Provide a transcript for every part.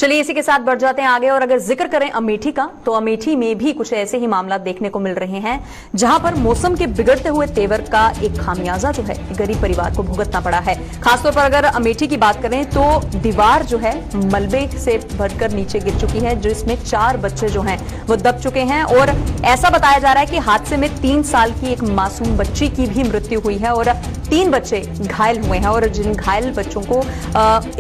चलिए इसी के साथ बढ़ जाते हैं आगे और अगर जिक्र करें अमेठी का, तो अमेठी में भी कुछ ऐसे ही मामला देखने को मिल रहे हैं जहां पर मौसम के बिगड़ते हुए तेवर का एक खामियाजा जो है गरीब परिवार को भुगतना पड़ा है। खासतौर पर अगर अमेठी की बात करें तो दीवार जो है मलबे से भरकर नीचे गिर चुकी है, जिसमें 4 बच्चे जो हैं वो दब चुके हैं और ऐसा बताया जा रहा है कि हादसे में 3 साल की एक मासूम बच्ची की भी मृत्यु हुई है और 3 बच्चे घायल हुए हैं और जिन घायल बच्चों को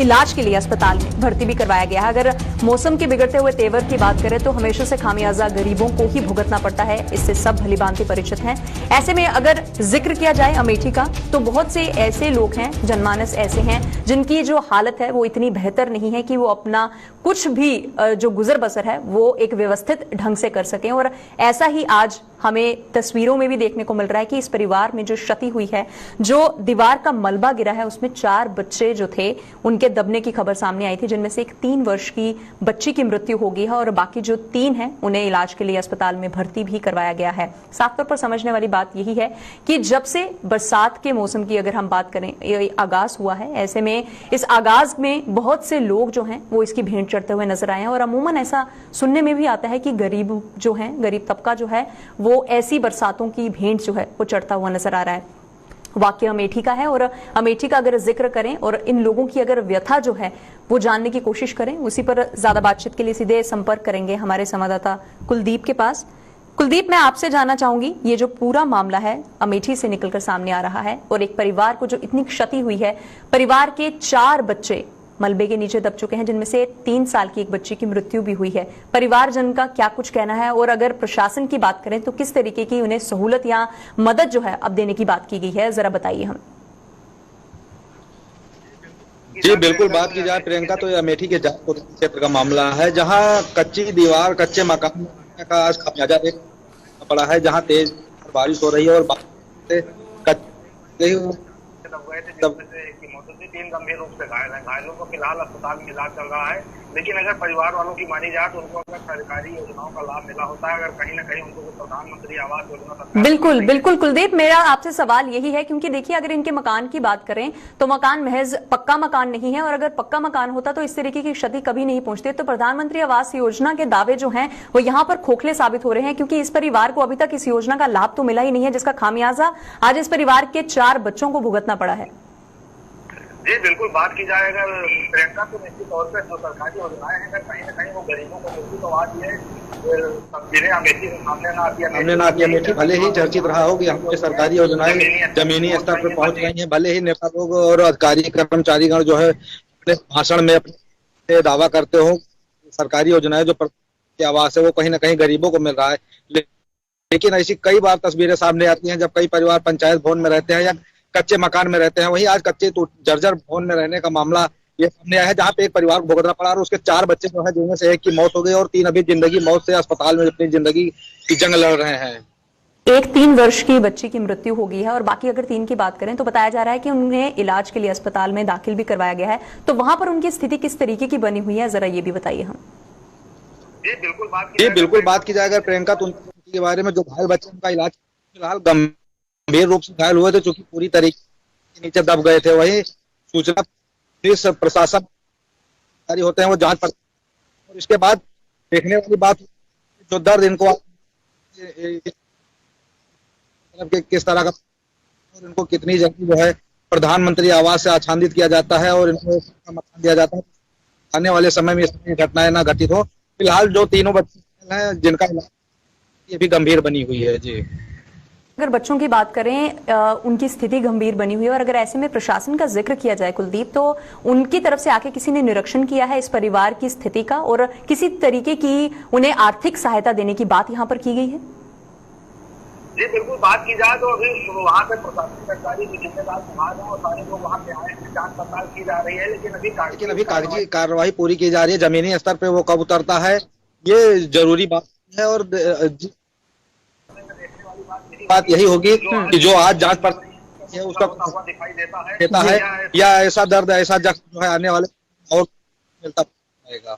इलाज के लिए अस्पताल में भर्ती भी करवाया गया है। अगर मौसम के बिगड़ते हुए तेवर की बात करें तो हमेशा से खामियाजा गरीबों को ही भुगतना पड़ता है, इससे सब भलीभांति परिचित हैं। ऐसे में अगर जिक्र किया जाए अमेठी का, तो बहुत से ऐसे लोग हैं, जनमानस ऐसे हैं जिनकी जो हालत है वो इतनी बेहतर नहीं है कि वो अपना कुछ भी जो गुजर बसर है वो एक व्यवस्थित ढंग से कर सकें। और ऐसा ही आज हमें तस्वीरों में भी देखने को मिल रहा है कि इस परिवार में जो क्षति हुई है, जो दीवार का मलबा गिरा है, उसमें 4 बच्चे जो थे उनके दबने की खबर सामने आई थी, जिनमें से एक 3 वर्ष की बच्ची की मृत्यु हो गई है और बाकी जो 3 हैं उन्हें इलाज के लिए अस्पताल में भर्ती भी करवाया गया है। साफ तौर पर समझने वाली बात यही है कि जब से बरसात के मौसम की अगर हम बात करें, ये आगाज हुआ है, ऐसे में इस आगाज में बहुत से लोग जो हैं वो इसकी भेंट चढ़ते हुए नजर आए हैं और अमूमन ऐसा सुनने में भी आता है कि गरीब जो है, गरीब तबका जो है वो ऐसी बरसातों की भेंट जो है वो चढ़ता हुआ नजर आ रहा है। वाक्य अमेठी का है और अमेठी का अगर जिक्र करें और इन लोगों की अगर व्यथा जो है वो जानने की कोशिश करें, उसी पर ज्यादा बातचीत के लिए सीधे संपर्क करेंगे हमारे संवाददाता कुलदीप के पास। कुलदीप, मैं आपसे जानना चाहूंगी, ये जो पूरा मामला है अमेठी से निकलकर सामने आ रहा है और एक परिवार को जो इतनी क्षति हुई है, परिवार के 4 बच्चे मलबे के नीचे दब चुके हैं, जिनमें से 3 साल की एक बच्ची की मृत्यु भी हुई है, परिवारजन का क्या कुछ कहना है और अगर प्रशासन की बात करें तो किस तरीके की उन्हें सहूलत या मदद जो है अब देने की बात की गई है, जरा बताइए हम। जी बिल्कुल, बात की जाए प्रियंका तो ये अमेठी के जाटपुर क्षेत्र का मामला है, जहां कच्ची दीवार, कच्चे मकान का आज खामियाजा देखना पड़ा है, जहां तेज बारिश हो रही है और तीन गंभीर रूप से घायल हैं। घायलों को फिलहाल अस्पताल में इलाज चल रहा है, लेकिन अगर परिवार वालों की मानी जाए तो उनको अगर सरकारी योजनाओं का लाभ मिला होता है, अगर कहीं ना कहीं उनको प्रधानमंत्री आवास योजना। बिल्कुल बिल्कुल कुलदीप, मेरा आपसे सवाल यही है क्योंकि देखिए अगर इनके मकान की बात करें तो मकान महज पक्का मकान नहीं है और अगर पक्का मकान होता तो इस तरीके की क्षति कभी नहीं पहुंचती। तो प्रधानमंत्री आवास योजना के दावे जो हैं वो यहाँ पर खोखले साबित हो रहे हैं क्योंकि इस परिवार को अभी तक इस योजना का लाभ तो मिला ही नहीं है, जिसका खामियाजा आज इस परिवार के 4 बच्चों को भुगतना पड़ा है। जी बिल्कुल, बात की जाए अगर प्रियंका तो निश्चित तौर पर जो सरकारी योजनाएं हैं कहीं ना कहीं वो गरीबों को मिलती, तो आज ये तस्वीरें अमेठी सामने ना आती। अमेठी भले ही चर्चित रहा हो कि हमारे सरकारी योजनाएं जमीनी स्तर पर पहुंच गई हैं, भले ही नेता लोग और अधिकारी कर्मचारीगण जो है अपने भाषण में अपने दावा करते हो सरकारी योजनाएं जो प्रधानमंत्री आवास है वो कहीं ना कहीं गरीबों को मिल रहा है, लेकिन ऐसी कई बार तस्वीरें सामने आती हैं जब कई परिवार पंचायत भवन में रहते हैं या कच्चे मकान में रहते हैं। वहीं आज कच्चे तो जर्जर भवन में रहने का मामला ये सामने आया है, जहां पे एक परिवार को भुगतना पड़ा और उसके 4 बच्चे जो है, जिनमें से एक की मौत हो गई और 3 अभी जिंदगी मौत से अस्पताल में अपनी जिंदगी की जंग लड़ रहे हैं। एक 3 वर्ष की बच्ची की मृत्यु हो गई है और बाकी अगर 3 की बात करें तो बताया जा रहा है कि उन्हें इलाज के लिए अस्पताल में दाखिल भी करवाया गया है, तो वहां पर उनकी स्थिति किस तरीके की बनी हुई है, जरा ये भी बताइए हम। जी बिल्कुल, बात की जाए अगर प्रियंका तो उनके बारे में जो घायल बच्चे उनका इलाज फिलहाल गंभीर रूप से घायल हुए थे, चूंकि पूरी तरीके से नीचे दब गए थे। वही सूचना पुलिस प्रशासन जारी होते हैं, वो जांच पड़ती है और इसके बाद देखने वाली बात जो दर्द इनको किस तरह का और इनको कितनी जल्दी जो है प्रधानमंत्री आवास से आच्छादित किया जाता है और इनको मकान दिया जाता है, आने वाले समय में इस घटनाएं ना घटित हो। फिलहाल जो 3 बच्चे हैं जिनका ये भी गंभीर बनी हुई है। जी, अगर बच्चों की बात करें उनकी स्थिति गंभीर बनी हुई है और अगर ऐसे में प्रशासन का जिक्र किया जाए कुलदीप, तो उनकी तरफ से आके किसी ने निरीक्षण किया है इस परिवार की स्थिति का और किसी तरीके की उन्हें आर्थिक सहायता देने की बात यहाँ पर की गई है? जी बिल्कुल, बात की जाए तो अभी वहाँ पे प्रशासनिक अधिकारी जो जिम्मेदार विभाग हैं और सारे लोग वहाँ पे आए हैं, जांच पड़ताल की जा रही है, लेकिन अभी कागजी कार्रवाई पूरी की जा रही है। जमीनी स्तर पे वो कब उतरता है ये जरूरी बात है और बात यही होगी कि जो आज जांच पड़ताल है उसका दिखाई देता है या ऐसा दर्द, ऐसा जख्म जो है आने वाले और मिलता रहेगा।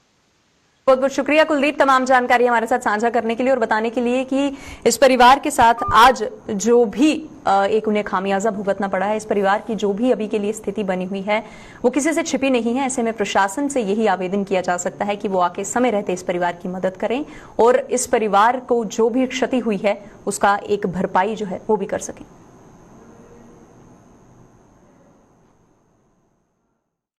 बहुत बहुत शुक्रिया कुलदीप, तमाम जानकारी हमारे साथ साझा करने के लिए और बताने के लिए कि इस परिवार के साथ आज जो भी एक उन्हें खामियाजा भुगतना पड़ा है, इस परिवार की जो भी अभी के लिए स्थिति बनी हुई है वो किसी से छिपी नहीं है। ऐसे में प्रशासन से यही आवेदन किया जा सकता है कि वो आके समय रहते इस परिवार की मदद करें और इस परिवार को जो भी क्षति हुई है उसका एक भरपाई जो है वो भी कर सकें।